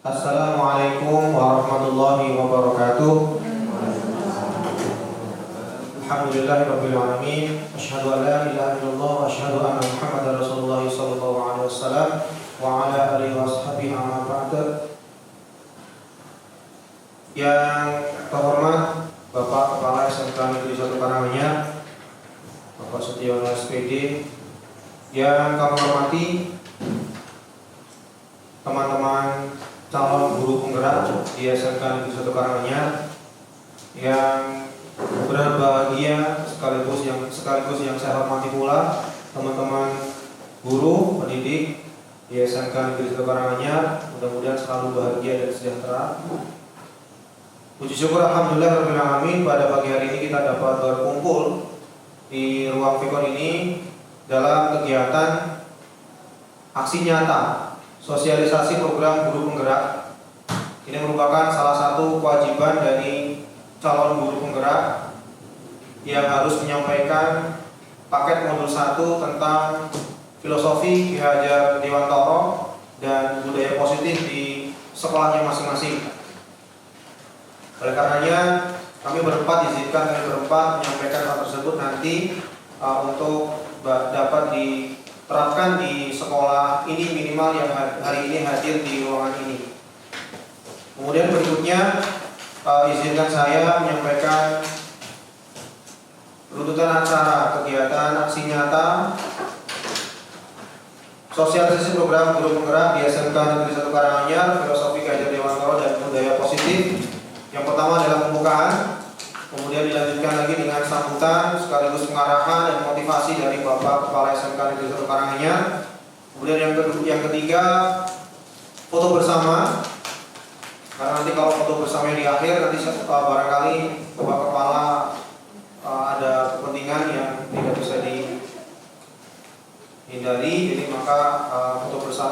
Assalamualaikum warahmatullahi wabarakatuh. Alhamdulillahirabbil alamin. Asyhadu an la ilaha illallah wa asyhadu anna Muhammadar Rasulullah sallallahu alaihi wasallam wa ala alihi washabihi amma ba'd. Yang terhormat Bapak Kepala SMK Negeri 1 Karanganyar, Bapak Setiono SPD, yang kami hormati teman-teman calon guru penggerak di SMK Negeri 1 Karanganyar, yang berbahagia sekaligus yang saya hormati pula teman-teman guru pendidik di SMK Negeri 1 Karanganyar, mudah-mudahan selalu bahagia dan sejahtera. Puji syukur alhamdulillah rabbil alamin, pada pagi hari ini kita dapat berkumpul di ruang Fikon ini dalam kegiatan aksi nyata sosialisasi program guru penggerak. Ini merupakan salah satu kewajiban dari calon guru penggerak yang harus menyampaikan paket modul 1 tentang filosofi Ki Hajar Dewantara dan budaya positif di sekolahnya masing-masing. Oleh karenanya kami diizinkan menyampaikan hal tersebut nanti untuk dapat diterapkan di sekolah ini minimal yang hari ini hadir di ruangan ini. Kemudian berikutnya izinkan saya menyampaikan runtutan acara kegiatan aksi nyata sosialisasi program guru penggerak di SMK Negeri 1 Karanganyar, filosofi Ki Hajar Dewantara dan budaya positif. Yang pertama adalah pembukaan, kemudian dilanjutkan lagi dengan sambutan sekaligus pengarahan dan motivasi dari Bapak Kepala SMK Negeri 1 Karanganyar. Kemudian yang ketiga foto bersama. Karena nanti kalau foto bersama di akhir nanti barangkali Bapak Kepala ada kepentingan yang tidak bisa dihindari, jadi maka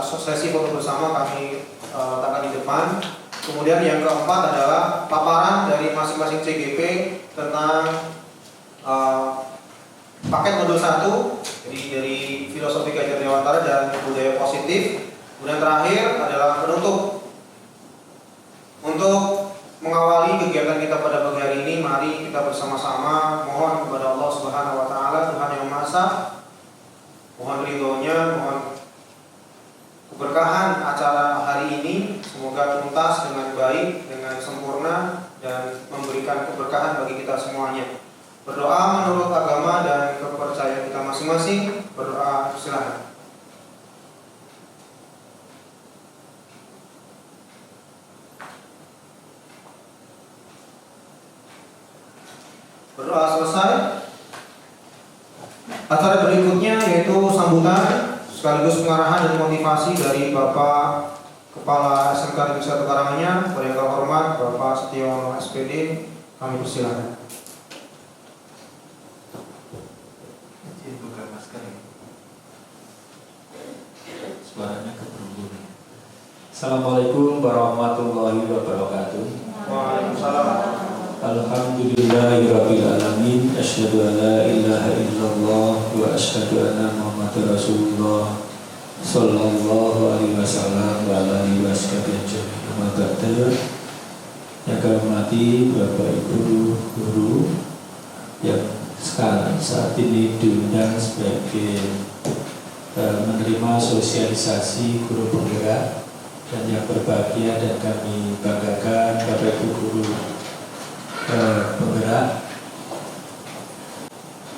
sesi foto bersama kami letakkan di depan. Kemudian yang keempat adalah paparan dari masing-masing CGP tentang paket modul 1, jadi dari filosofi Ki Hajar Dewantara dan budaya positif. Kemudian terakhir adalah penutup. Untuk mengawali kegiatan kita pada pagi hari ini, mari kita bersama-sama mohon kepada Allah Subhanahu wa taala, Tuhan yang Maha Esa, mohon ridhonya, mohon keberkahan acara hari ini, semoga tuntas dengan baik, dengan sempurna, dan memberikan keberkahan bagi kita semuanya. Berdoa menurut agama dan kepercayaan kita masing-masing. Berdoa, silakan. Berdoa selesai. Acara berikutnya yaitu sambutan sekaligus pengarahan dan motivasi dari Bapak Kepala SMK Negeri 1 Karanganyar, yang terhormat Bapak Setiono SPD. Kami persilakan. Buka masker ya. Suaranya keberuntung. Assalamualaikum warahmatullahi wabarakatuh. Waalaikumsalam. Alhamdulillahirabbil alamin. Asyhadu an la ilaha illallah wa asyhadu anna Muhammadar Rasulullah sallallahu alaihi wasallam wa ala alihi wasallam. Yang kami hormati Bapak Ibu guru yang sekarang saat ini diundang sebagai menerima sosialisasi guru penggerak, dan yang berbahagia dan kami banggakan Bapak Ibu guru penggerak.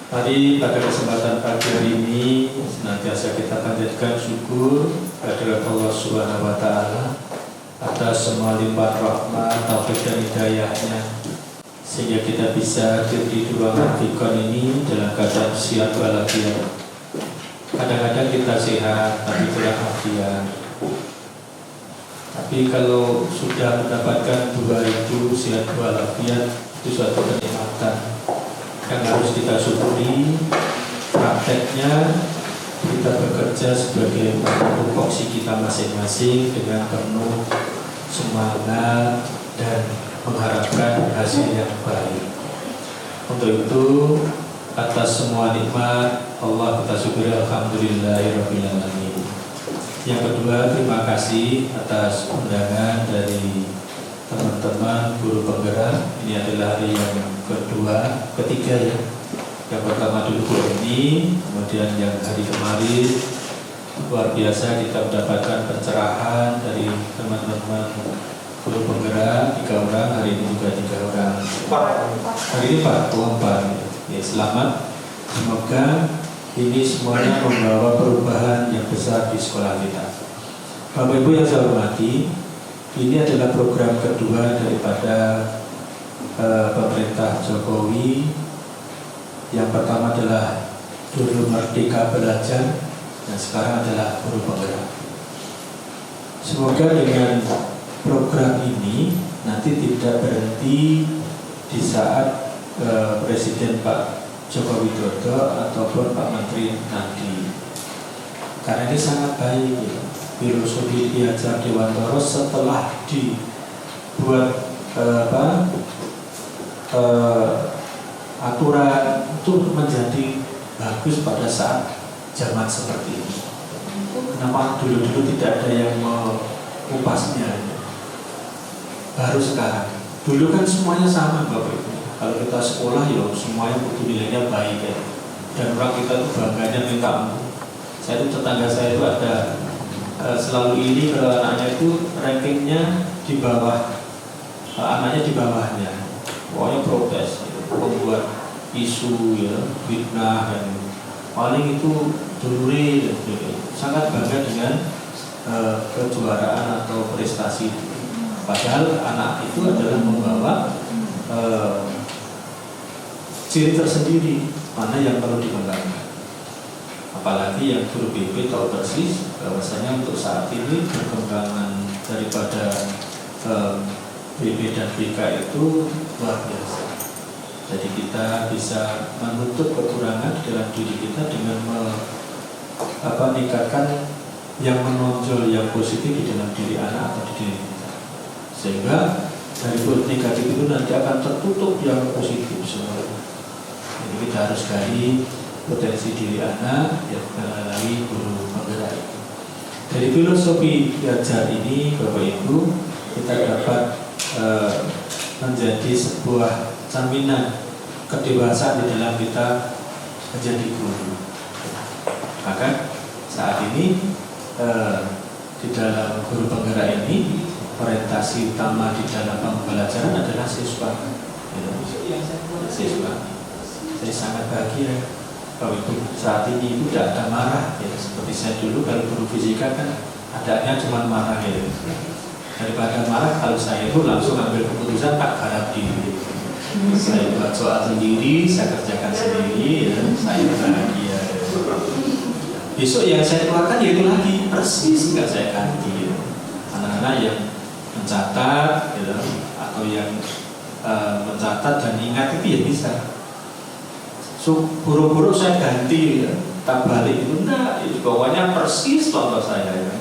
Mari pada kesempatan pagi hari ini senantiasa kita panjatkan syukur kepada Allah Subhanahu wa taala atas semua limpah rahmat, taufik dan hidayahnya, sehingga kita bisa hadir di ruangan Fikon ini dalam keadaan sehat walafiat. Kadang-kadang kita sehat tapi kurang afiat. Tapi kalau sudah mendapatkan dua itu, sehat walafiat, itu suatu kenikmatan yang harus kita syukuri. Prakteknya kita bekerja sebagai tupoksi kita masing-masing dengan penuh semangat dan mengharapkan hasil yang baik. Untuk itu, atas semua nikmat Allah kita syukuri, alhamdulillahirabbil alamin. Yang kedua, terima kasih atas undangan dari teman-teman guru penggerak. Ini adalah hari yang ketiga ya. Yang pertama dulu ini, kemudian yang hari kemarin luar biasa kita mendapatkan pencerahan dari teman-teman guru penggerak 3 orang, hari ini juga 3 orang. Hari ini 4. Ya, selamat. Semoga ini semuanya membawa perubahan yang besar di sekolah kita. Bapak Ibu yang saya hormati, ini adalah program kedua daripada pemerintah Jokowi. Yang pertama adalah dulu Merdeka Belajar, dan sekarang adalah guru penggerak. Semoga dengan program ini nanti tidak berhenti di saat Presiden Pak Joko Widodo ataupun Pak Menteri nanti, karena ini sangat baik ya. Filosofi Ki Hajar Dewantara setelah dibuat aturan itu menjadi bagus pada saat zaman seperti ini. Kenapa dulu tidak ada yang mengupasnya? Baru sekarang. Dulu kan semuanya sama Bapak Ibu. Kalau kita sekolah ya semuanya butuh nilainya baik ya. Dan orang kita tuh bangganya minta ampun. Saya itu tetangga saya itu ada selalu ini kalau anaknya itu rankingnya di bawah, anaknya di bawahnya. Pokoknya protes, gitu. Membuat isu ya, fitnah dan paling itu dulure gitu. Sangat bangga dengan kejuaraan atau prestasi. Padahal anak itu adalah membawa ciri tersendiri mana yang perlu dikembangkan. Apalagi yang guru BP tahu persis bahwasanya untuk saat ini perkembangan daripada BP dan BK itu luar biasa. Jadi kita bisa menutup kekurangan dalam diri kita dengan meningkatkan yang menonjol yang positif di dalam diri anak atau di diri kita. Sehingga dari negatif itu nanti akan tertutup yang positif semua. Jadi kita harus gali potensi diri anak yang melalui guru penggerak. Dari filosofi Hajar ini Bapak Ibu, kita dapat menjadi sebuah cerminan kedewasaan di dalam kita menjadi guru. Maka saat ini di dalam guru penggerak ini orientasi utama di dalam pembelajaran adalah siswa. Siswa. Saya sangat bahagia kalau itu saat ini itu tidak ada marah ya. Seperti saya dulu kalau guru fisika kan adanya cuma marah ya. Daripada marah, kalau saya itu langsung ambil keputusan tak garap diri. Saya buat soal sendiri, saya kerjakan sendiri ya. Saya bahagia. Besok yang saya keluarkan ya itu lagi persis nggak saya ganti ya. Anak-anak yang mencatat ya, atau yang mencatat dan ingat itu ya bisa. Buru-buru saya ganti ya, tak balik itu enggak, itu bawahnya persis contoh saya ya.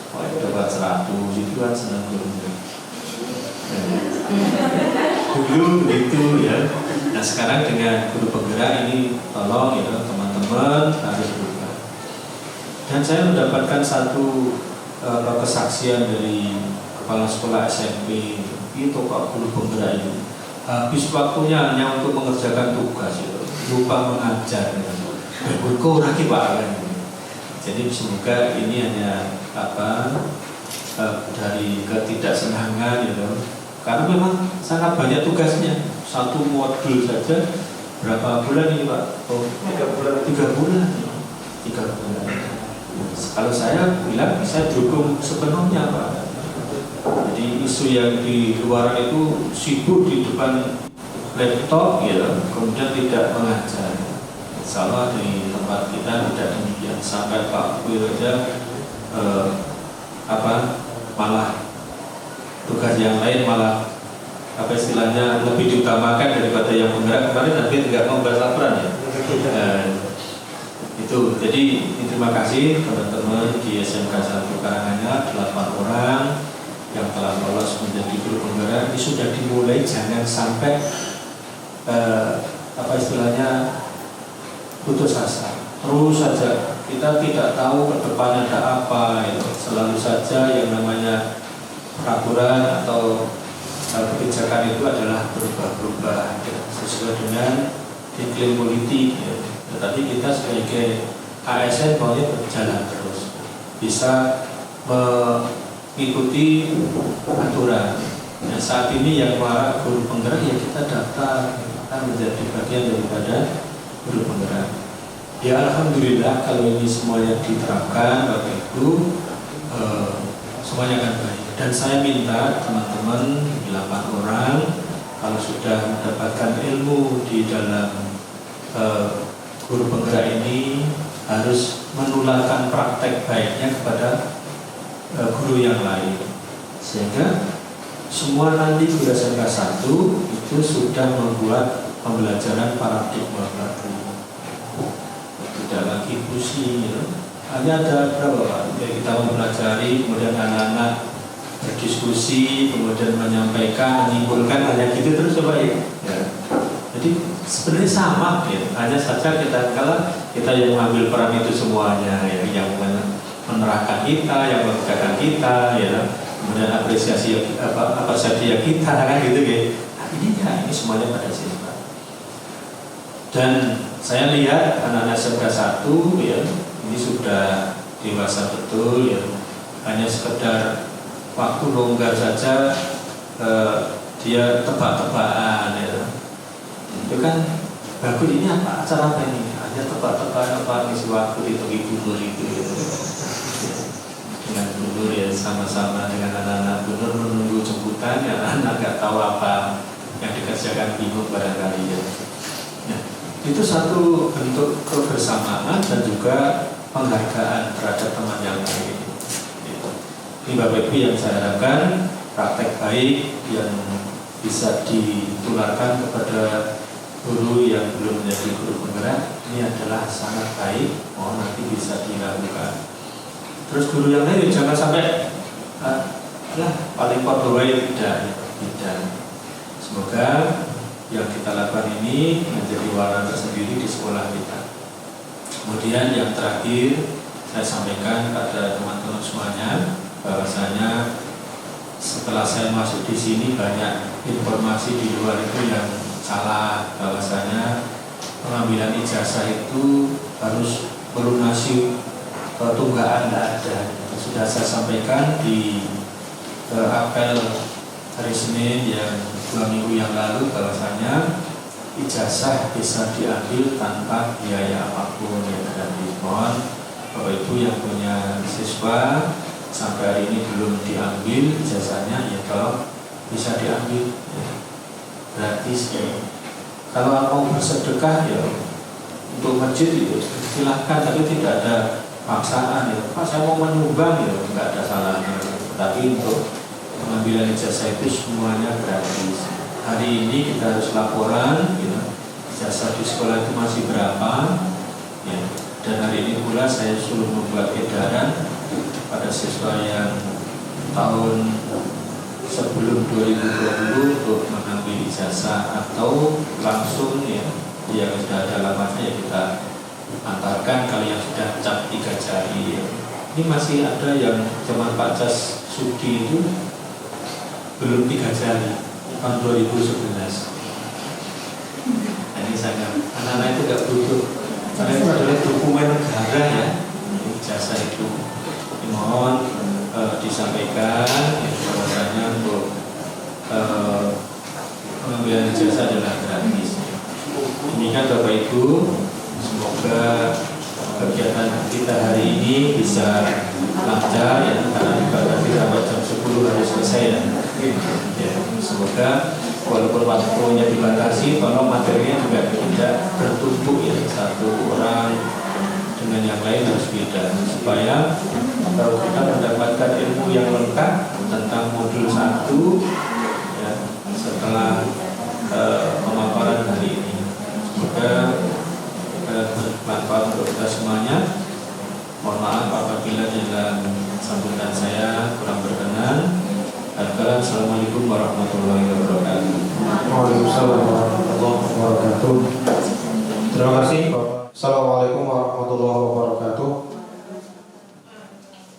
Oh itu dapat 100, itu kan senang dulu begitu ya. Nah sekarang dengan guru penggerak ini tolong ya teman-teman harus berubah. Dan saya mendapatkan satu kesaksian dari kepala sekolah SMP itu Pak guru penggerak itu habis waktunya hanya untuk mengerjakan tugas itu, lupa mengajar berkurang lagi Pak. Jadi semoga ini hanya dari ketidaksenangan gitu, karena memang sangat banyak tugasnya. Satu modul saja berapa bulan ini Pak? 3 bulan. 3 bulan. Kalau saya bilang bisa dukung sepenuhnya Pak. Jadi isu yang di luar itu sibuk di depan laptop gitu, kemudian tidak mengajar. Salah di tempat kita tidak demikian. Sampai Pak Wil aja malah tugas yang lain malah istilahnya lebih diutamakan daripada yang penggerak. Kemarin nanti tidak mau bahas laporan ya. Itu jadi terima kasih teman-teman di SMK 1 Karanganyar 8 orang yang telah lolos menjadi guru penggerak. Ini sudah dimulai, jangan sampai istilahnya putus asa. terus saja kita tidak tahu ke depannya ada apa, gitu. Selalu saja yang namanya peraturan atau kebijakan itu adalah berubah-ubah, gitu, sesuai dengan iklim politik, gitu. Tetapi kita sebagai ASN maunya berjalan terus, bisa mengikuti aturan. Nah, saat ini yang para guru penggerak ya kita daftar, kita menjadi bagian daripada guru penggerak. Ya alhamdulillah kalau ini semuanya diterapkan Bapak Ibu, semuanya akan baik. Dan saya minta teman-teman 8 orang kalau sudah mendapatkan ilmu di dalam guru penggerak ini harus menularkan praktek baiknya kepada guru yang lain, sehingga semua nanti guru SMK 1 itu sudah membuat pembelajaran paradigma baru. Tidak lagi pusing, ya. Hanya ada berapa Pak? Ya, kita mempelajari, kemudian anak-anak berdiskusi, kemudian menyampaikan, menyimpulkan, hanya gitu terus Pak ya. Jadi sebenarnya sama, ya. Hanya saja kalau kita yang mengambil peran itu semuanya, ya, yang menerangkan kita, yang mengerjakan kita, ya. Kemudian apresiasi apa saja kita, kan gitu ya. Nah, ini semuanya pada siswa. Dan saya lihat anak-anak SMK 1 ya, ini sudah dewasa betul ya. Hanya sekedar waktu longgar saja dia tebak-tebakan ya. Itu kan bagus, ini apa acara apa ini? Hanya tebak-tebakan apa isi waktu dihitung-hitung itu ya. Dengan guru ya, sama-sama dengan anak-anak guru menunggu jemputan ya, anak nggak tahu apa yang dikerjakan, bingung barangkali ya. Nah, itu satu bentuk kebersamaan dan juga penghargaan terhadap teman yang lain. Ini Bapak Ibu yang saya harapkan praktek baik yang bisa ditularkan kepada guru yang belum menjadi guru penggerak ini adalah sangat baik. Mohon nanti bisa dilakukan. Terus guru yang lain jangan sampai paling pegawai tidak. Semoga yang kita lakukan ini menjadi warna tersendiri di sekolah kita. Kemudian yang terakhir saya sampaikan pada teman-teman semuanya bahwasanya setelah saya masuk di sini banyak informasi di luar itu yang salah, bahwasanya pengambilan ijazah itu harus melunasi tunggaan, tidak ada. Sudah saya sampaikan di apel hari Senin yang 2 minggu yang lalu bahwasanya ijazah bisa diambil tanpa biaya apapun ya. Dan mohon Bapak Ibu yang punya siswa sampai hari ini belum diambil ijazahnya ya, kalau bisa diambil ya, gratis ya. Kalau mau bersedekah ya untuk masjid itu silahkan, tapi tidak ada paksaan ya. Pak saya mau menyumbang ya, nggak ada salahnya. Tapi untuk pengambilan ijazah itu semuanya gratis. Hari ini kita harus laporan ya, ijazah di sekolah itu masih berapa ya. Dan hari ini pula saya suruh membuat edaran pada siswa yang tahun sebelum 2020 untuk mengambil ijazah atau langsung ya yang sudah ada alamatnya ya kita antarkan. Kalau yang sudah cap 3 jari ya. Ini masih ada yang zaman Pak Jas Sudi itu belum 3 jari tahun 2011. Nah, ini sangat anak-anak itu nggak butuh, karena itu adalah dokumen negara ya, ijazah itu. Mohon disampaikan bahwasanya untuk pengambilan ijazah adalah gratis. Demikian Bapak Ibu, semoga kegiatan kita hari ini bisa lancar ya, karena ibadah kita jam 10 harus selesai ya. Semoga walaupun waktunya dibatasi, tolong materinya juga tidak bertumpuk ya, satu orang dengan yang lain harus beda, supaya kalau kita mendapatkan ilmu yang lengkap tentang modul 1 ya, setelah pemaparan hari ini, semoga bermanfaat untuk kita semuanya. Mohon maaf apabila dalam sambutan saya kurang berkenan. Assalamualaikum warahmatullahi wabarakatuh. Waalaikumsalam warahmatullahi wabarakatuh. Terima kasih Bapak. Assalamualaikum warahmatullahi wabarakatuh.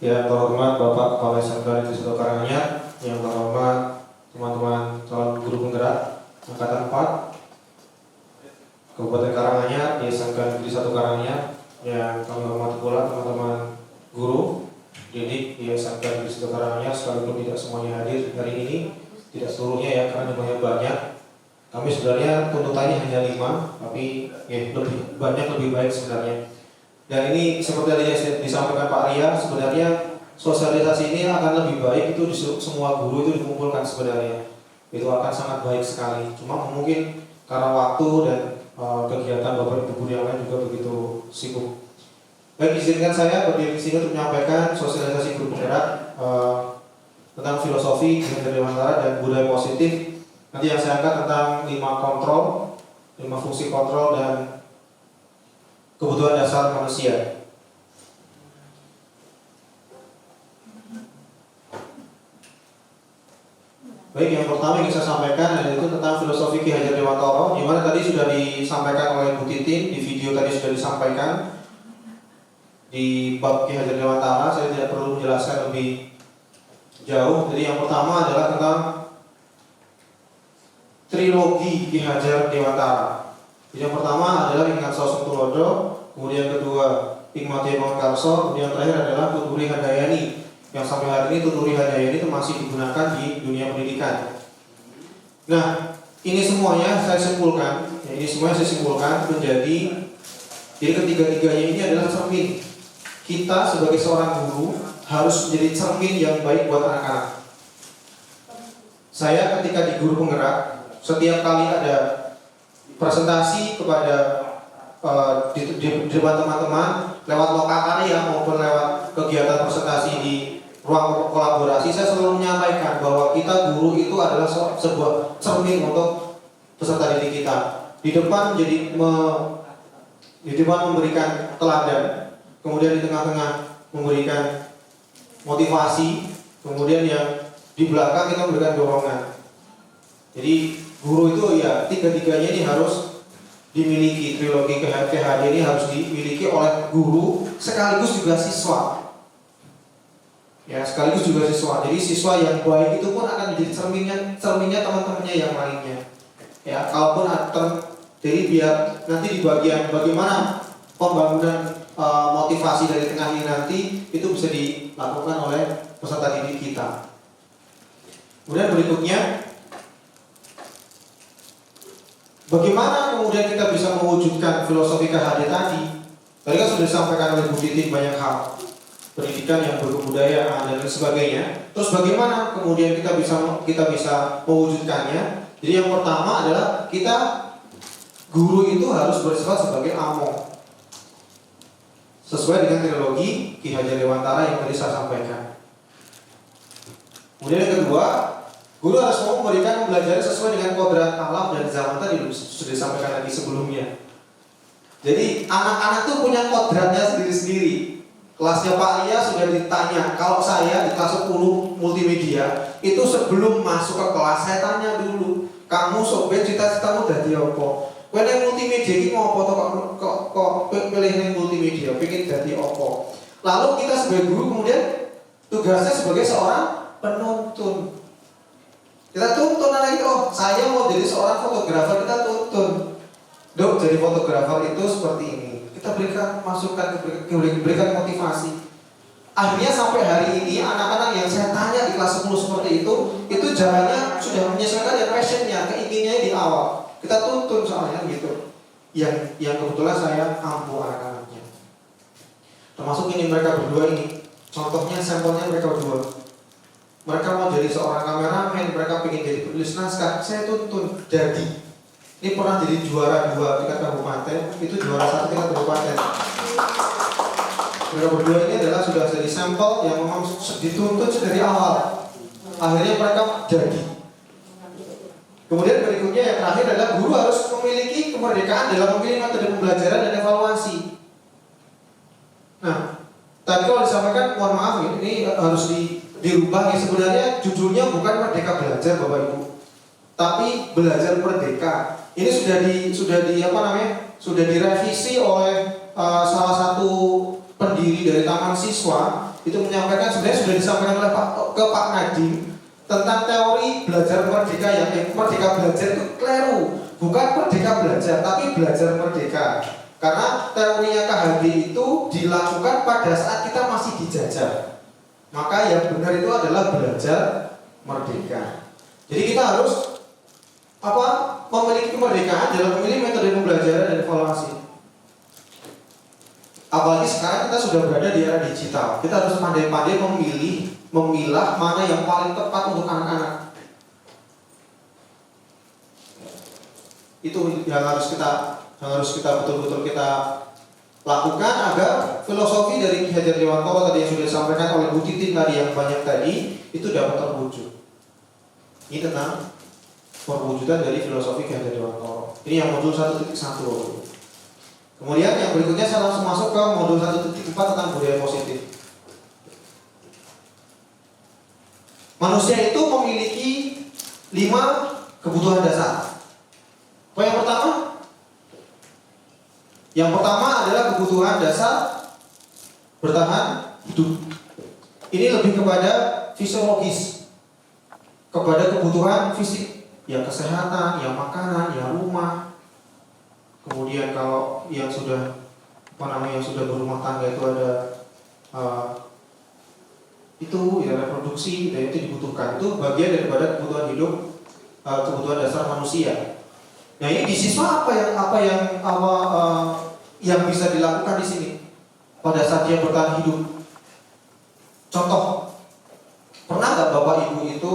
Yang terhormat Bapak Kepala SMK Negeri 1 Karanganyar, yang terhormat teman-teman calon guru penggerak angkatan 4 Kabupaten Karanganyar di SMK Negeri 1 Karanganyar, yang kami hormati pula teman-teman guru didik di SMK Negeri 1 Karanganyar, sekalipun tidak semuanya hadir hari ini, tidak seluruhnya ya, karena jumlahnya banyak. Kami sebenarnya tuntutannya hanya 5, tapi ya, lebih banyak lebih baik sebenarnya. Dan ini seperti tadi yang disampaikan Pak Ria, sebenarnya sosialisasi ini akan lebih baik itu di semua guru itu dikumpulkan sebenarnya. Itu akan sangat baik sekali. Cuma mungkin karena waktu dan kegiatan Bapak Ibu guru yang lain juga begitu sibuk. Baik, izinkan saya berdiri di sini untuk menyampaikan sosialisasi guru penggerak tentang filosofi Ki Dewantara dan budaya positif. Nanti yang saya angkat tentang 5 kontrol, 5 fungsi kontrol dan kebutuhan dasar manusia. Baik, yang pertama yang saya sampaikan yaitu tentang filosofi Ki Hajar Dewantara, di mana tadi sudah disampaikan oleh Bu Titin, di video tadi sudah disampaikan di bab Ki Hajar Dewantara. Saya tidak perlu menjelaskan lebih jauh. Jadi yang pertama adalah tentang trilogi Ki Hajar Dewantara. Yang pertama adalah Ingkang Saosung Tulodo, kemudian kedua Ing Madya Mangkarso, kemudian terakhir adalah Tuturi Handayani, yang sampai hari ini Tuturi Handayani itu masih digunakan di dunia pendidikan. Nah, ini semuanya saya simpulkan, menjadi, jadi ketiga-tiganya ini adalah cermin. Kita sebagai seorang guru harus menjadi cermin yang baik buat anak-anak. Saya ketika di guru penggerak, setiap kali ada presentasi kepada di depan teman-teman lewat lokakarya maupun lewat kegiatan presentasi di ruang kolaborasi, saya selalu menyampaikan bahwa kita guru itu adalah sebuah cermin untuk peserta didik kita. Di depan memberikan teladan, kemudian di tengah-tengah memberikan motivasi, kemudian yang di belakang kita memberikan dorongan. Jadi guru itu ya tiga-tiganya ini harus dimiliki. Trilogi KHD ini harus dimiliki oleh guru sekaligus juga siswa. Ya, sekaligus juga siswa. Jadi siswa yang baik itu pun akan menjadi cerminnya teman-temannya yang lainnya. Ya, kalaupun jadi biar nanti di bagian bagaimana pembangunan motivasi dari tengah ini nanti itu bisa dilakukan oleh peserta didik kita. Kemudian berikutnya, bagaimana kemudian kita bisa mewujudkan filosofi KHD tadi? Tadi kan sudah disampaikan oleh Bu Titin banyak hal, pendidikan yang berkebudayaan dan lain sebagainya. Terus bagaimana kemudian kita bisa mewujudkannya? Jadi yang pertama adalah kita guru itu harus bersifat sebagai among, sesuai dengan trilogi Ki Hajar Dewantara yang tadi saya sampaikan. Kemudian yang kedua, guru harus mau memberikan pembelajaran sesuai dengan kodrat alam dan zaman tadi sudah disampaikan lagi sebelumnya. Jadi anak-anak tuh punya kodratnya sendiri-sendiri. Kelasnya Pak Ria sudah ditanya, kalau saya di kelas 10 multimedia itu sebelum masuk ke kelas saya tanya dulu, kamu sobat cita-citamu dadi apa? Kowe ning multimedia iki ngopo to kok pilih ning multimedia, pengen dadi apa? Lalu kita sebagai guru kemudian tugasnya sebagai seorang penuntun. Kita tuntun anak itu, oh saya mau jadi seorang fotografer, kita tuntun. Dok, jadi fotografer itu seperti ini. Kita berikan masukan, berikan motivasi. Akhirnya sampai hari ini anak-anak yang saya tanya di kelas 10 seperti itu jalannya sudah menyesuaikan dengan passionnya, keinginannya di awal. Kita tuntun soalnya gitu. Yang kebetulan saya ampuh anak-anaknya. Termasuk ini mereka berdua ini. Contohnya sampelnya mereka berdua. Mereka mau jadi seorang kameramen, mereka ingin jadi penulis naskah, saya tuntun jadi. Ini pernah jadi juara 2 tingkat kabupaten, itu juara 1 tingkat kabupaten. Mereka berdua ini adalah sudah jadi sampel yang memang dituntun dari awal. Akhirnya mereka jadi. Kemudian berikutnya yang terakhir adalah guru harus memiliki kemerdekaan dalam memilih metode pembelajaran dan evaluasi. Nah, tadi kalau disampaikan, mohon maaf ini harus dirubah ya, sebenarnya judulnya bukan Merdeka Belajar Bapak Ibu, tapi Belajar Merdeka. Ini sudah sudah direvisi oleh salah satu pendiri dari Taman Siswa, itu menyampaikan, sebenarnya sudah disampaikan oleh Pak Nadiem tentang teori belajar merdeka, yang merdeka belajar itu keliru, bukan merdeka belajar tapi belajar merdeka. Karena teorinya KHG itu dilakukan pada saat kita masih dijajah. Maka yang benar itu adalah belajar merdeka. Jadi kita harus memiliki kemerdekaan dalam memilih metode pembelajaran dan evaluasi. Apalagi sekarang kita sudah berada di era digital. Kita harus pandai-pandai memilah mana yang paling tepat untuk anak-anak. Itu yang harus kita betul-betul kita lakukan agar filosofi dari Ki Hajar Dewantara tadi yang sudah disampaikan oleh Bu Titin tadi yang banyak tadi itu dapat terwujud. Ini tentang perwujudan dari filosofi Ki Hajar Dewantara. Ini yang modul 1.1. Kemudian yang berikutnya saya langsung masuk ke modul 1.4 tentang budaya positif. Manusia itu memiliki 5 kebutuhan dasar. Apa yang pertama? Yang pertama adalah kebutuhan dasar bertahan hidup. Ini lebih kepada fisiologis, kepada kebutuhan fisik, yang kesehatan, yang makanan, yang rumah. Kemudian kalau yang sudah yang sudah berumah tangga itu ada itu ya reproduksi, dan itu dibutuhkan. Itu bagian daripada kebutuhan hidup, kebutuhan dasar manusia. Nah, ini di siswa yang bisa dilakukan di sini pada saat dia bertahan hidup. Contoh, pernah nggak Bapak Ibu itu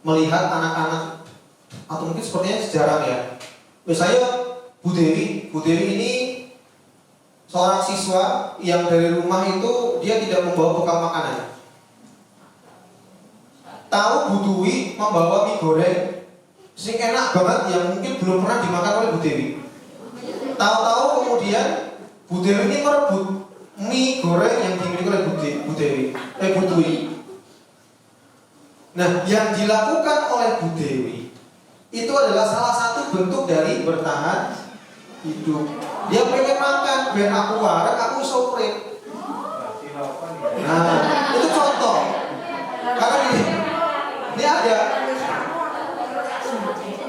melihat anak-anak, atau mungkin sepertinya sejarah ya. Misalnya Bu Dewi ini seorang siswa yang dari rumah itu dia tidak membawa bekal makanan. Tahu Bu Dwi membawa mie goreng sing enak banget yang mungkin belum pernah dimakan oleh Bu Dewi. Tahu-tahu kemudian Bu Dewi ini merebut mie goreng yang dimiliki oleh Bu Dwi. Nah, yang dilakukan oleh Bu Dewi itu adalah salah satu bentuk dari bertahan hidup. Dia pengen makan, biar aku warek, aku sopret. Nah, itu contoh. Karena ini ada.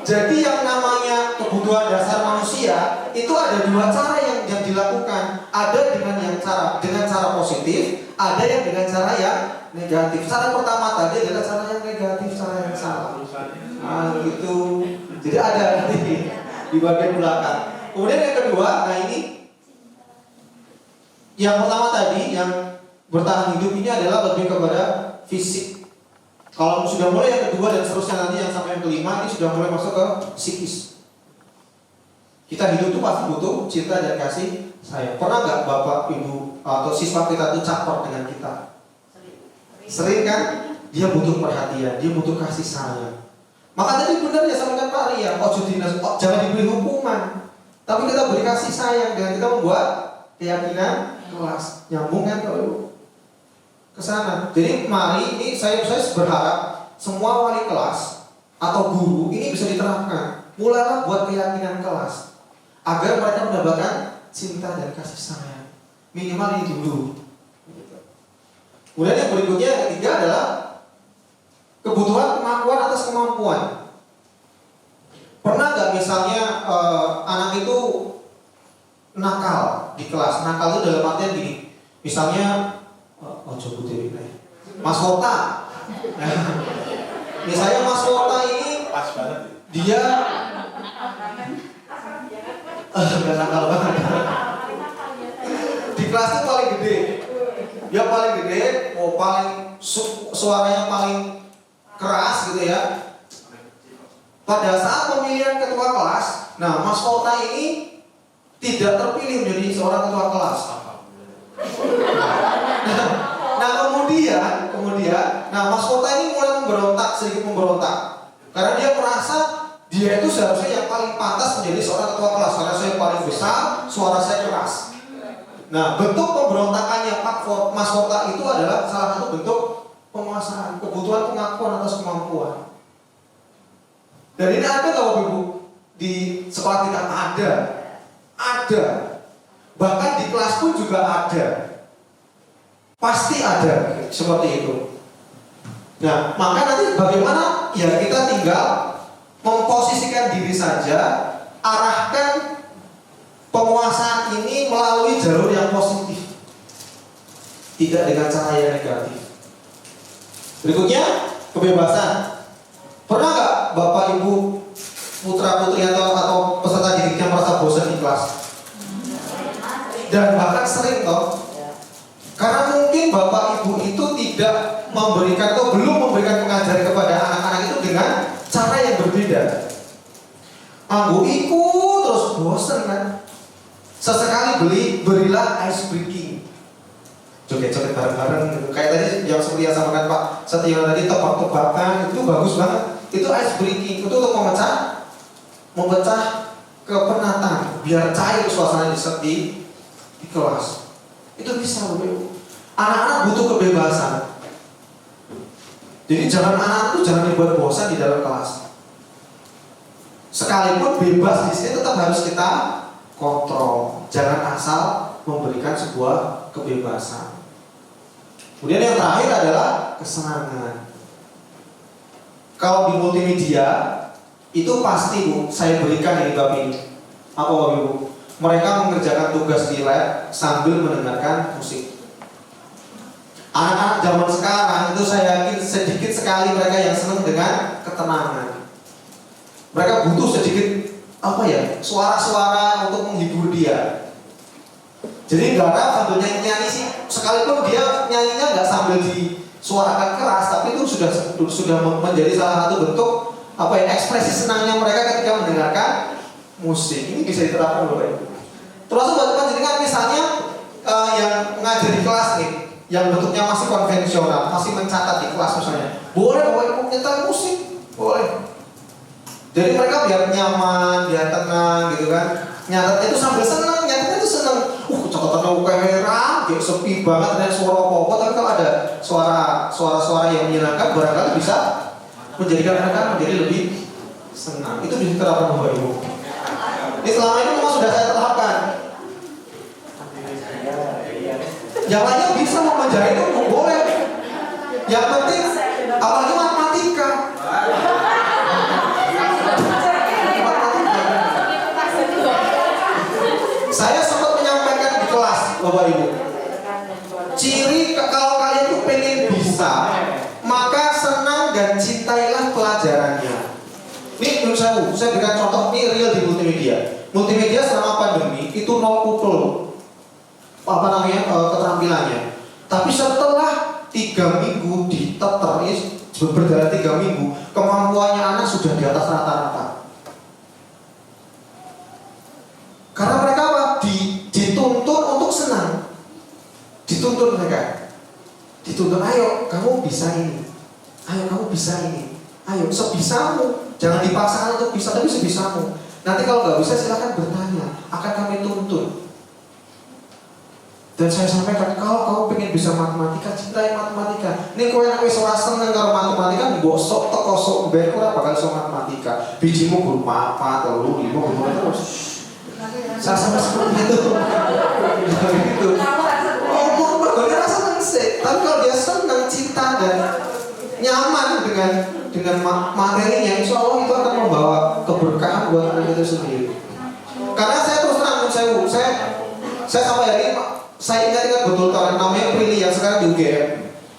Jadi yang namanya kebutuhan dasar manusia itu ada 2 cara yang dilakukan. Ada dengan cara positif, ada yang dengan cara yang negatif. Cara pertama tadi adalah cara yang negatif, cara yang salah. Nah, gitu. Jadi ada di bagian belakang. Kemudian yang kedua, nah ini yang pertama tadi yang bertahan hidup ini adalah lebih kepada fisik. Kalau sudah mulai yang kedua dan seterusnya nanti yang sampai yang kelima ini sudah mulai masuk ke psikis. Kita hidup itu pasti butuh cinta dan kasih sayang. Pernah nggak Bapak, Ibu atau siswa kita itu caper dengan kita? Sering kan? Dia butuh perhatian, dia butuh kasih sayang. Maka tadi benar ya sampaikan Pak Ria, jangan diberi hukuman, tapi kita beri kasih sayang dengan kita membuat keyakinan kelas. Nyambung kan kalau ke sana. Jadi mari ini saya berharap semua wali kelas atau guru ini bisa diterapkan. Mulailah buat keyakinan kelas agar mereka mendapatkan cinta dan kasih sayang. Minimal ini dulu. Kemudian yang berikutnya yang ketiga adalah kebutuhan kemampuan atas kemampuan. Pernah nggak misalnya anak itu nakal di kelas? Nakal itu dalam artian gini. Misalnya Mas Wota. Misalnya Mas Wota ini pas banget. Dia nggak nakal banget. Di kelas itu paling gede. Dia paling gede, suaranya paling keras gitu ya. Pada saat pemilihan ketua kelas, nah Mas Wota ini tidak terpilih menjadi seorang ketua kelas. Nah kemudian, Mas Wota ini mulai sedikit memberontak, karena dia merasa dia itu seharusnya yang paling pantas menjadi seorang ketua kelas karena saya paling besar, suara saya keras. Nah, bentuk pemberontakannya Mas Wota itu adalah salah satu bentuk penguasaan, kebutuhan pengakuan atas kemampuan. Dan ini ada kalau Ibu di sekolah kita ada. Ada. Bahkan di kelas pun juga ada. Pasti ada seperti itu. Nah, maka nanti bagaimana? Ya kita tinggal memposisikan diri saja, arahkan penguasaan ini melalui jalur yang positif, tidak dengan cara yang negatif. Berikutnya, kebebasan. Pernah nggak Bapak Ibu putra putri atau peserta didiknya merasa bosan di kelas? Dan bahkan sering toh. Karena mungkin Bapak Ibu itu tidak memberikan atau belum memberikan pengajaran kepada anak-anak itu dengan cara yang berbeda. Aku ikut terus bosan kan. Sesekali berilah ice breaking. Joget-joget bareng-bareng gitu. Kayak tadi yang seperti yang sampaikan Pak Setio tadi, tebak-tebakan itu bagus banget. Itu ice breaking, itu untuk memecah kepenatan biar cair suasana di kelas. Itu bisa Bapak. Anak-anak butuh kebebasan. Jadi anak-anak itu jangan dibuat bosan di dalam kelas. Sekalipun bebas di sini tetap harus kita kontrol. Jangan asal memberikan sebuah kebebasan. Kemudian yang terakhir adalah kesenangan. Kalau di multimedia itu pasti Bu, saya berikan ini Bapak ini. Apa Bapak Ibu? Mereka mengerjakan tugas di lab sambil mendengarkan musik. Anak-anak zaman sekarang itu saya yakin sedikit sekali mereka yang senang dengan ketenangan. Mereka butuh sedikit suara-suara untuk menghibur dia. Jadi nggak ada sambil nyanyi sih, sekalipun dia nyanyinya nggak sambil disuarakan keras, tapi itu sudah menjadi salah satu bentuk ekspresi senangnya mereka ketika mendengarkan musik. Ini bisa diterapkan Bapak Ibu. Terus buat jenengan misalnya yang ngajar di kelas nih, yang bentuknya masih konvensional, masih mencatat di kelas misalnya, boleh Bapak Ibu nyetel musik, boleh. Jadi mereka biar nyaman, biar tenang gitu kan. Nyatatnya itu sambil senang, nyatatnya itu senang. Catatannya kayak kayak sepi banget dan suara apa-apa, tapi kalau ada suara-suara yang menyenangkan, barangkali bisa menjadikan mereka menjadi lebih senang. Itu bisa diterapkan Bapak Ibu. Ini selama ini memang sudah saya terapkan. Yang lainnya bisa mau menjahit itu boleh. Yang penting apalagi matematika. Saya sempat menyampaikan di kelas Bapak Ibu. Ciri kalau kalian itu pengen bisa, maka senang dan cintailah pelajarannya. Ini menurut saya berikan contoh ini real di multimedia. Multimedia selama pandemi itu 0 pupil keterampilannya. Tapi setelah 3 minggu diteteris berjalan 3 minggu, kemampuannya anak sudah di atas rata-rata. Karena mereka dituntun untuk senang. Dituntun mereka. Dituntun, ayo kamu bisa ini. Ayo kamu bisa ini. Ayo sebisamu. Jangan dipaksakan untuk bisa, tapi sebisamu. Nanti kalau nggak bisa silakan bertanya, akan kami tuntun. Dan saya sampaikan, kalau kamu pengen bisa matematika, cintai matematika. Ini kau yang wis ora seneng karo matematika, bosok teko sok mbek ora bakal iso matematika. Bijimu guru 4, 3, 5 guru terus. Saya sama seperti itu. Begitu. Ngomong berguna rasa seneng sih. Tapi kalau dia senang, cinta dan nyaman dengan materinya, insya Allah itu akan membawa keberkahan buat anak itu sendiri. Karena saya terus terang, saya sampai hari ini saya ingat betul orang namanya Prilly yang sekarang di UGM,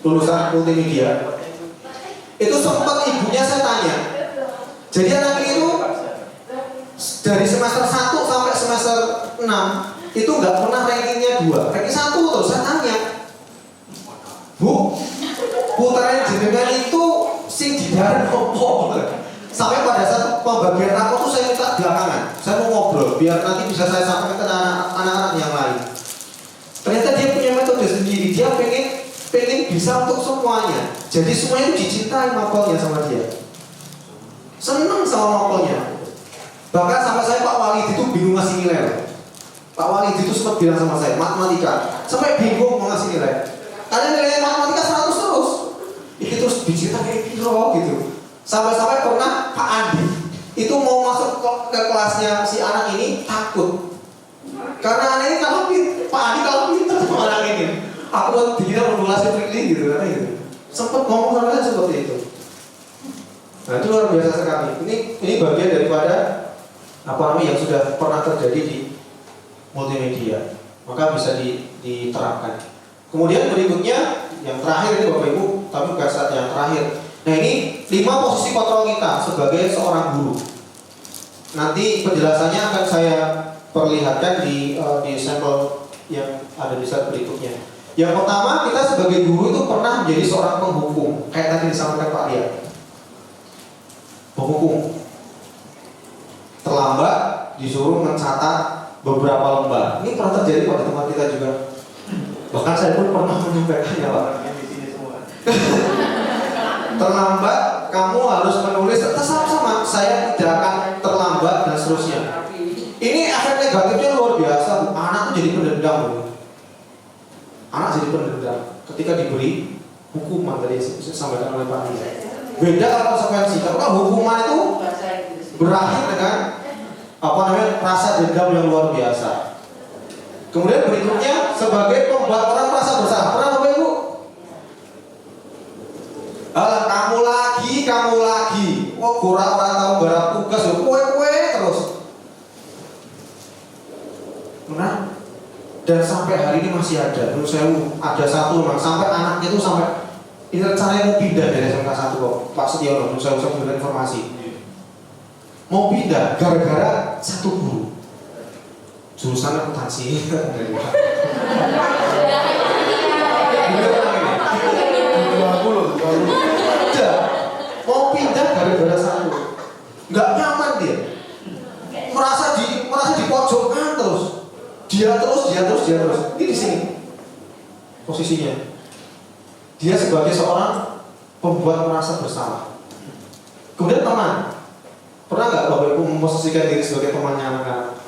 lulusan multimedia. Itu sempat ibunya saya tanya. Jadi anak itu dari semester 1 sampai semester 6 itu nggak pernah rankingnya 2, ranking 1 terus. Saya tanya, Bu, putaran jenengan itu sing didaran opo? Sampai pada saat pembagian rapor tuh saya minta belakangan. Saya mau ngobrol biar nanti bisa saya sampaikan ke anak-anak yang lain. Ternyata dia punya metode sendiri. Dia pengen bisa untuk semuanya. Jadi semuanya itu dicintai mapelnya sama dia. Seneng sama mapelnya. Bahkan sampai saya Pak Walid itu bingung ngasih nilai. Pak Walid itu sempat bilang sama saya matematika. Sampai bingung mau ngasih nilai. Karena nilai matematika 100 terus. Itu terus dicinta kayak piro gitu. Sampai-sampai pernah Pak Andi itu mau masuk ke kelasnya si anak ini takut. Karena anak ini Pak Adi kalau pintar sama anak ini, aku tidak formulasi Friendly gitu kan gitu. Sempat ngomong sama saya seperti itu. Nah itu luar biasa sekali. Ini bagian daripada apa namanya yang sudah pernah terjadi di multimedia, maka bisa diterapkan. Kemudian berikutnya yang terakhir ini Bapak Ibu, tapi bukan saat yang terakhir. Nah ini 5 posisi kontrol kita sebagai seorang guru. Nanti penjelasannya akan saya perlihatkan di sampel yang ada di slide berikutnya. Yang pertama, kita sebagai guru itu pernah menjadi seorang penghukum, kayak tadi disampaikan Pak Ria. Penghukum terlambat disuruh mencatat beberapa lembar. Ini pernah terjadi pada teman kita juga. Bahkan saya pun pernah menyampaikannya Pak. Terlambat, kamu harus menulis sama saya tidak akan terlambat dan seterusnya. Ini efek negatifnya luar biasa. Anak tuh jadi pendendam. Anak jadi pendendam ketika diberi hukuman tadi disampaikan oleh Pak Ria. Beda kalau konsekuensi. Kalau hukuman itu berakhir dengan rasa dendam yang luar biasa. Kemudian berikutnya sebagai pembuat orang merasa bersalah. Pernah Bapak Ibu? Kamu lagi. Wah, orang tahu barang tugas, kue terus. Nah, dan sampai hari ini masih ada. Menurut saya ada satu memang sampai anaknya itu sampai ini rencananya mau pindah dari SMK 1 kok. Pak Setiono, menurut saya memberikan informasi. Mau pindah gara-gara satu guru. Jurusan akuntansi. Mau pindah gara-gara satu, nggak nyaman dia, merasa di pojokan terus, dia terus. Ini di sini posisinya. Dia sebagai seorang pembuat merasa bersalah. Kemudian teman, pernah nggak Bapak Ibu memposisikan diri sebagai temannya anak-anak,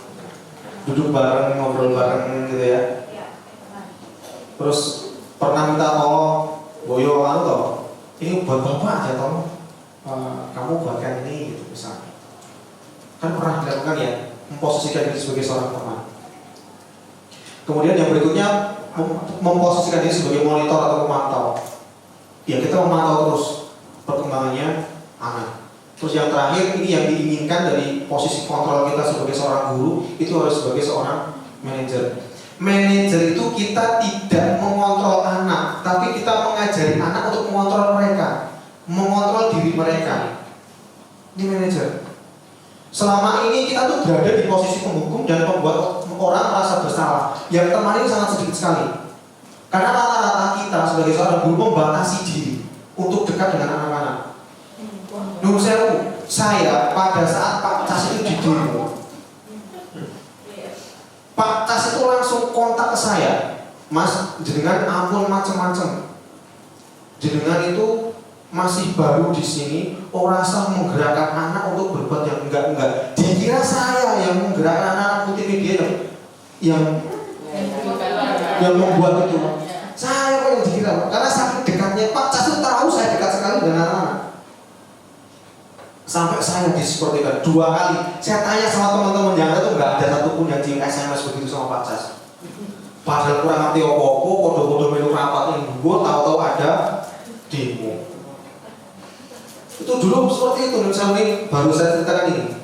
duduk bareng, ngobrol bareng gitu ya? Terus pernah minta tolong, boyo toh, ini buat bapak aja tolong. Kamu buatkan ini gitu misalnya. Kan pernah dilakukan ya, memposisikan diri sebagai seorang teman. Kemudian yang berikutnya memposisikan diri sebagai monitor atau pemantau. Ya kita memantau terus perkembangannya anak. Terus yang terakhir ini yang diinginkan dari posisi kontrol kita sebagai seorang guru itu harus sebagai seorang manajer. Manajer itu kita tidak mengontrol anak, tapi kita mengajari anak untuk mengontrol mereka, mengontrol diri mereka. Ini manajer. Selama ini kita tuh berada di posisi penghukum dan membuat orang merasa bersalah. Yang teman ini sangat sedikit sekali. Karena rata-rata kita sebagai seorang guru membatasi diri untuk dekat dengan anak-anak. Menurut saya pada saat Pak Cas itu di demo, Pak Cas itu langsung kontak ke saya, Mas, jenengan ampun macam-macam. Jenengan itu masih baru di sini, orang rasa menggerakkan anak untuk berbuat yang enggak. Dikira saya yang menggerakkan anak multimedia yang membuat itu. Saya kok yang dikira, karena saking dekatnya Pak Cas itu tahu saya dekat sekali dengan anak. Sampai saya disepertikan 2 kali. Saya tanya sama teman-teman yang ada tuh nggak ada satupun yang di SMS begitu sama Pak Cas. Padahal kurang ngerti opo-opo, kode-kode melu rapat yang gue tahu-tahu ada demo. Itu dulu seperti itu, misalnya baru saya ceritakan ini.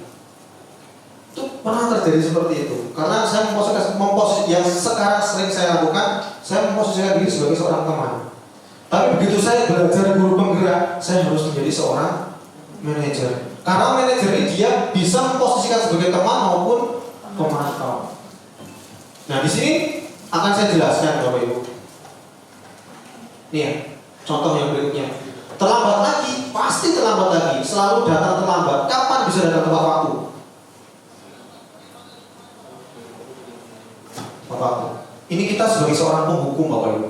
Itu pernah terjadi seperti itu. Karena saya memposisikan yang sekarang sering saya lakukan, saya memposisikan diri sebagai seorang teman. Tapi begitu saya belajar guru penggerak, saya harus menjadi seorang manajer. Karena manajer ini dia bisa memposisikan sebagai teman maupun pemantau. Nah di sini akan saya jelaskan Bapak Ibu. Nih ya, contoh yang berikutnya. Terlambat lagi, pasti terlambat lagi. Selalu datang terlambat. Kapan bisa datang tepat waktu? Tepat waktu. Ini kita sebagai seorang penghukum Bapak Ibu.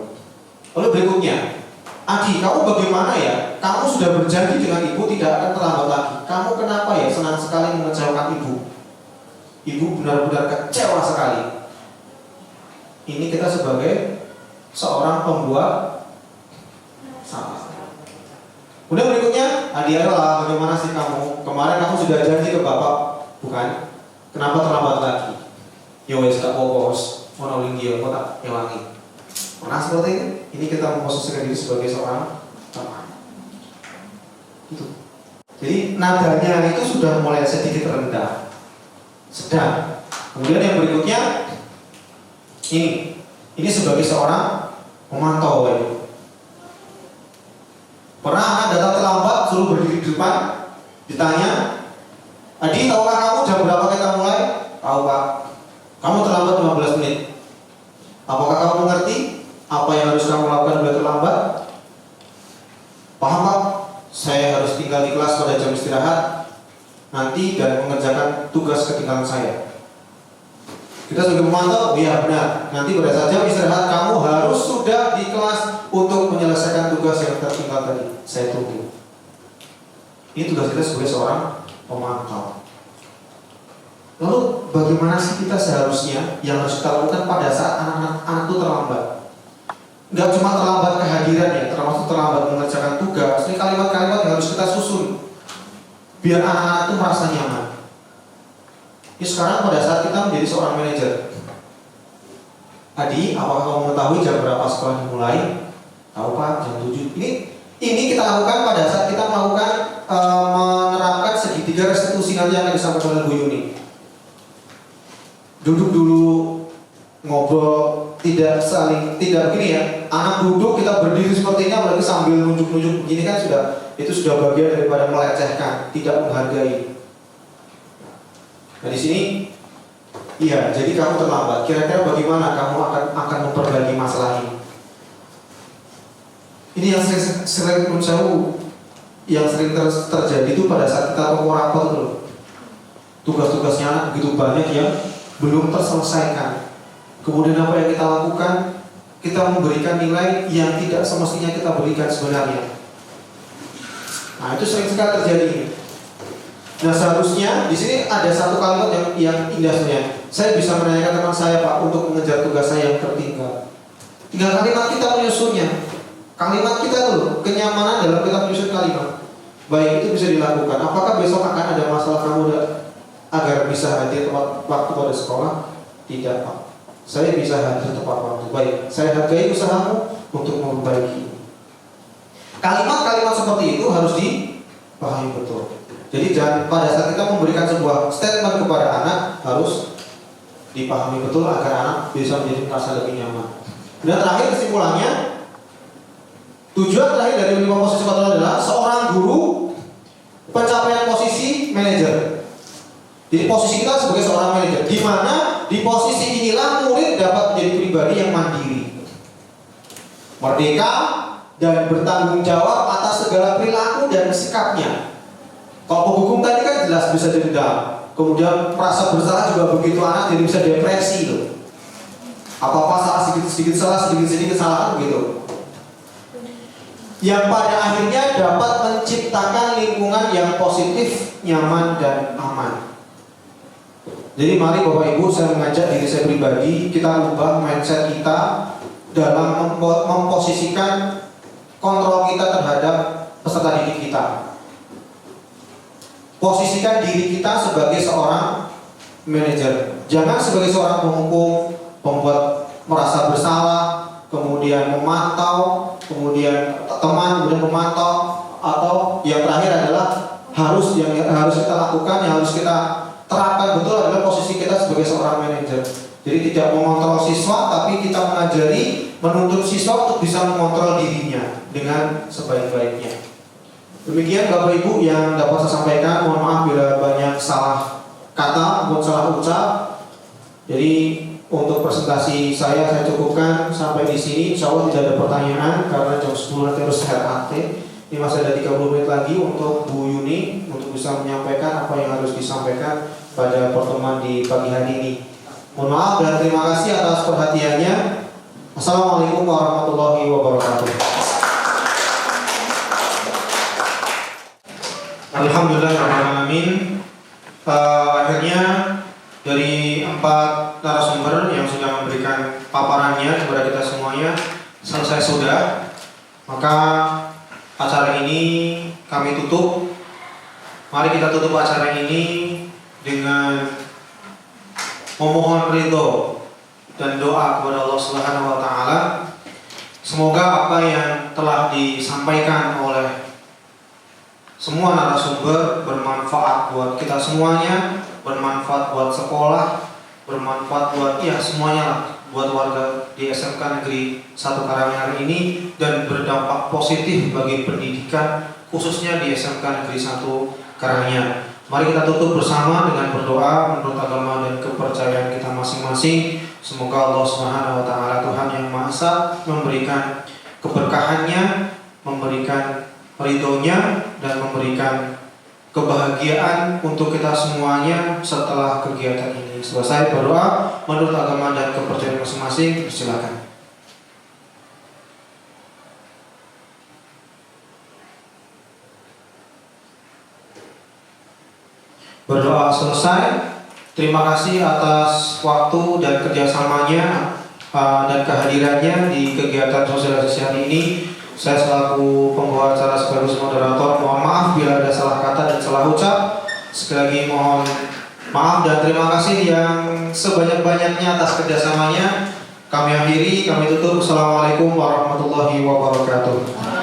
Lalu berikutnya, Adi, kamu bagaimana ya? Kamu sudah berjanji dengan ibu tidak akan terlambat lagi. Kamu kenapa ya senang sekali mengecewakan ibu? Ibu benar-benar kecewa sekali. Ini kita sebagai seorang pembuat salah. Kemudian berikutnya, Adi adalah bagaimana sih kamu? Kemarin kamu sudah janji ke bapak, bukan? Kenapa terlambat lagi? Ya wes gak bos, ono linggil kok tak nyewangi. Pernah seperti itu? Ini kita memposisikan diri sebagai seorang teman. Itu. Jadi nadanya itu sudah mulai sedikit rendah, sedang. Kemudian yang berikutnya ini sebagai seorang pemantau. Pernah anak datang terlambat, suruh berdiri di depan, ditanya, Adi, tahukah kamu jam berapa kita mulai? Tahu Pak. Kamu terlambat 15 menit. Apakah kamu mengerti apa yang harus kamu lakukan bila terlambat? Paham Pak? Saya harus tinggal di kelas pada jam istirahat nanti dan mengerjakan tugas ketinggalan saya. Kita sebagai pemantau, iya benar. Nanti pada saat jam istirahat kamu harus sudah di kelas untuk menyelesaikan tugas yang tertinggal tadi. Saya tunggu. Ini tugas kita sebagai seorang pemantau. Lalu bagaimana sih kita seharusnya yang harus kita lakukan pada saat anak-anak itu terlambat? Enggak cuma terlambat kehadiran ya, termasuk terlambat mengerjakan tugas. Ini kalimat-kalimat yang harus kita susun biar anak-anak itu merasa nyaman. Ini sekarang pada saat kita menjadi seorang manajer. Adi, apakah kamu mengetahui jam berapa sekolah dimulai? Tahu Pak, jam 7. Ini kita lakukan pada saat kita melakukan menerapkan segitiga restitusi nanti yang akan disampaikan oleh Bu Yuni. Duduk dulu, ngobrol, tidak begini ya. Anak duduk kita berdiri seperti ini, apalagi sambil nunjuk-nunjuk begini kan itu sudah bagian daripada melecehkan, tidak menghargai. Nah di sini, iya. Jadi kamu terlambat. Kira-kira bagaimana kamu akan memperbaiki masalah ini? Ini yang sering menurut saya yang sering terjadi itu pada saat kita rapor itu loh. Tugas-tugasnya anak begitu banyak yang belum terselesaikan. Kemudian apa yang kita lakukan? Kita memberikan nilai yang tidak semestinya kita berikan sebenarnya. Nah itu sering sekali terjadi. Nah seharusnya di sini ada satu kalimat yang indah sebenarnya. Saya bisa menanyakan teman saya Pak untuk mengejar tugas saya yang tertinggal. Tinggal kalimat kita menyusunnya. Kalimat kita tuh kenyamanan dalam kita menyusun kalimat. Baik itu bisa dilakukan. Apakah besok akan ada masalah kamu agar bisa hadir tepat waktu pada sekolah? Tidak Pak. Saya bisa hadir tepat waktu. Baik, saya hargai usahamu untuk memperbaiki. Kalimat-kalimat seperti itu harus dipahami betul. Jadi pada saat kita memberikan sebuah statement kepada anak harus dipahami betul agar anak bisa menjadi merasa lebih nyaman. Dan terakhir kesimpulannya, tujuan terakhir dari 5 posisi kontrol adalah seorang guru pencapaian posisi manajer. Jadi posisi kita sebagai seorang manajer, di mana di posisi inilah murid dapat menjadi pribadi yang mandiri, merdeka dan bertanggung jawab atas segala perilaku dan sikapnya. Kalau penghukum tadi kan jelas bisa dendam, kemudian merasa bersalah juga begitu anak jadi bisa depresi loh. Apa-apa salah sedikit-sedikit salah, sedikit-sedikit salah begitu. Yang pada akhirnya dapat menciptakan lingkungan yang positif, nyaman dan aman. Jadi mari Bapak Ibu, saya mengajak diri saya pribadi, kita ubah mindset kita dalam memposisikan kontrol kita terhadap peserta didik kita. Posisikan diri kita sebagai seorang manajer, jangan sebagai seorang penghukum, pembuat merasa bersalah, kemudian memantau, kemudian teman, kemudian memantau, atau yang terakhir adalah yang harus kita lakukan, yang harus kita terapkan betul adalah posisi kita sebagai seorang manajer. Jadi tidak mengontrol siswa, tapi kita mengajari, menuntut siswa untuk bisa mengontrol dirinya dengan sebaik-baiknya. Demikian Bapak Ibu yang dapat saya sampaikan. Mohon maaf bila banyak salah kata maupun salah ucap. Jadi untuk presentasi saya cukupkan sampai di sini. Insya Allah tidak ada pertanyaan karena jam 10 nanti harus RAT. Ini masih ada 30 menit lagi untuk Bu Yuni untuk bisa menyampaikan apa yang harus disampaikan pada pertemuan di pagi hari ini. Mohon maaf dan terima kasih atas perhatiannya. Assalamualaikum warahmatullahi wabarakatuh. Alhamdulillahirrahmanirrahim. Akhirnya dari 4 narasumber yang sudah memberikan paparannya kepada kita semuanya selesai sudah. Maka acara ini kami tutup. Mari kita tutup acara ini dengan memohon ridho dan doa kepada Allah Subhanahu wa taala. Semoga apa yang telah disampaikan oleh semua narasumber bermanfaat buat kita semuanya, bermanfaat buat sekolah, bermanfaat buat semuanya lah, buat warga di SMK Negeri 1 Karanganyar ini, dan berdampak positif bagi pendidikan khususnya di SMK Negeri 1 Karanganyar. Mari kita tutup bersama dengan berdoa menurut agama dan kepercayaan kita masing-masing. Semoga Allah Subhanahu wa taala, Tuhan yang Maha Esa, memberikan keberkahannya, memberikan ridhonya, dan memberikan kebahagiaan untuk kita semuanya setelah kegiatan ini. Selesai berdoa menurut agama dan kepercayaan masing-masing. Silakan. Berdoa selesai. Terima kasih atas waktu dan kerjasamanya dan kehadirannya di kegiatan sosialisasi hari ini. Saya selaku pembawa acara sekaligus moderator mohon maaf bila ada salah kata dan salah ucap. Sekali lagi mohon maaf dan terima kasih yang sebanyak-banyaknya atas kerjasamanya. Kami akhiri, kami tutup. Assalamualaikum warahmatullahi wabarakatuh.